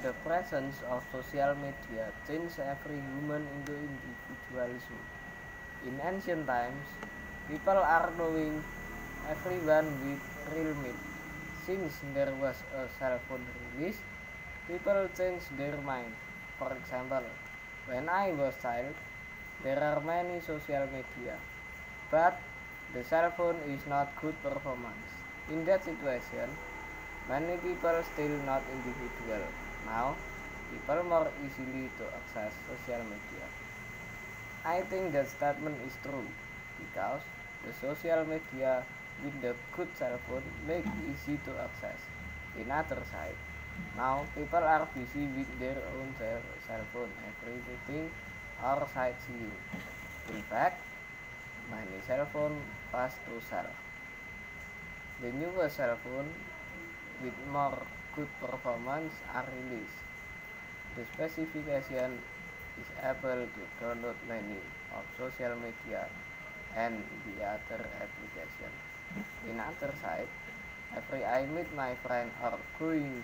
The presence of social media changed every human into individualism. In ancient times, people are knowing everyone with real meat. Since there was a cell phone release, people changed their mind. For example, when I was child, there are many social media, but the cell phone is not good performance. In that situation, many people still not individual. Now, people more easily to access social media. I think that statement is true because the social media with the good cell phone make easy to access. In other side, now people are busy with their own cell phone, everything or sightseeing. In fact, many cell phone fast to sell. The newer cell phone with more good performance are released. The specification is able to download many of social media and the other application. In other side, every I meet my friend or going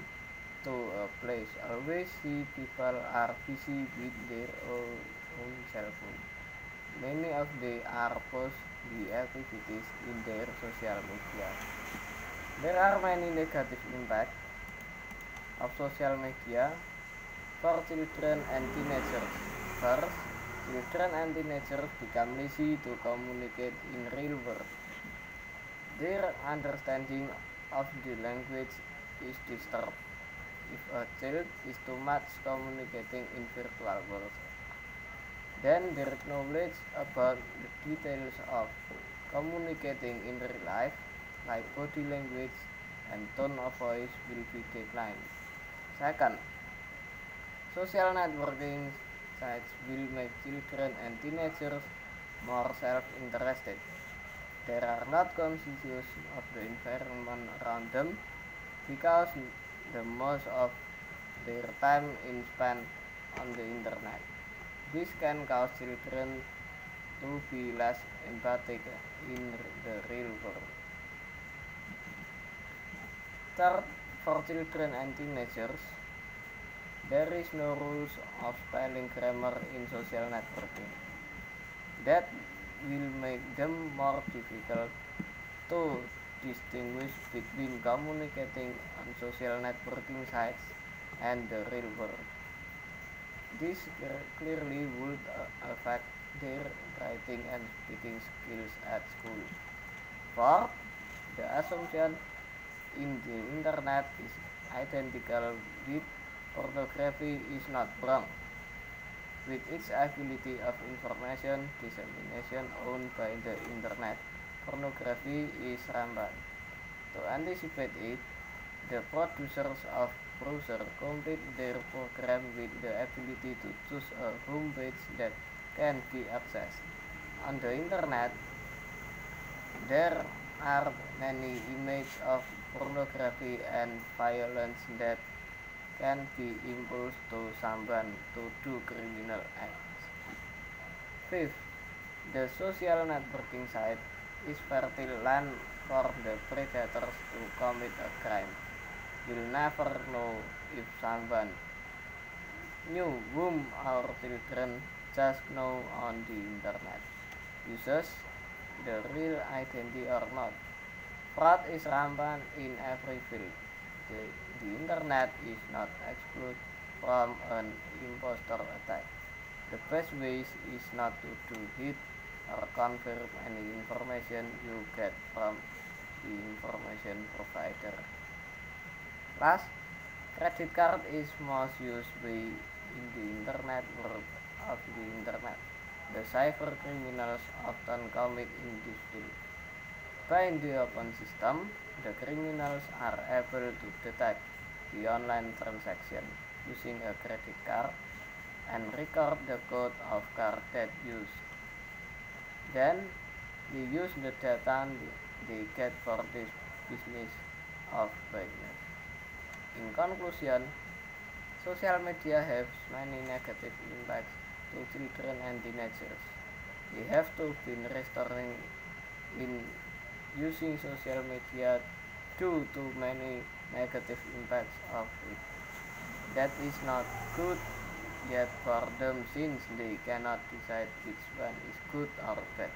to a place, always see people are busy with their own cell phone. Many of they are post the activities in their social media. There are many negative impacts of social media for children and teenagers. First, children and teenagers become lazy to communicate in real world. Their understanding of the language is disturbed. If a child is too much communicating in virtual world, then their knowledge about the details of communicating in real life, like body language and tone of voice, will be declined. Second, social networking sites will make children and teenagers more self-interested. They are not conscious of the environment around them because the most of their time is spent on the internet. This can cause children to be less empathic in the real world. Third, for children and teenagers, there is no rules of spelling grammar in social networking. That will make them more difficult to distinguish between communicating on social networking sites and the real world. This clearly would affect their writing and speaking skills at school. Fourth, the assumption in the internet is identical with pornography is not wrong. With its ability of information dissemination owned by the internet, pornography is rampant. To anticipate it, the producers of browser complete their program with the ability to choose a home page that can be accessed. On the internet, there are many images of pornography and violence that can be impulsed to someone to do criminal acts. Fifth, the social networking site is fertile land for the predators to commit a crime. You'll never know if someone knew whom our children just know on the internet uses the real identity or not. Fraud is rampant in every field. The, the internet is not excluded from an impostor attack. The best way is not to do it or confirm any information you get from the information provider. Last, credit card is most used way in the internet world of the internet. The cyber criminals often commit in this field. By the open system, the criminals are able to detect the online transaction using a credit card and record the code of card that used. Then they use the data they get for this business of business. In conclusion, social media has many negative impacts to children and teenagers. They have to be restoring in using social media due to many negative impacts of it. That is not good yet for them since they cannot decide which one is good or bad.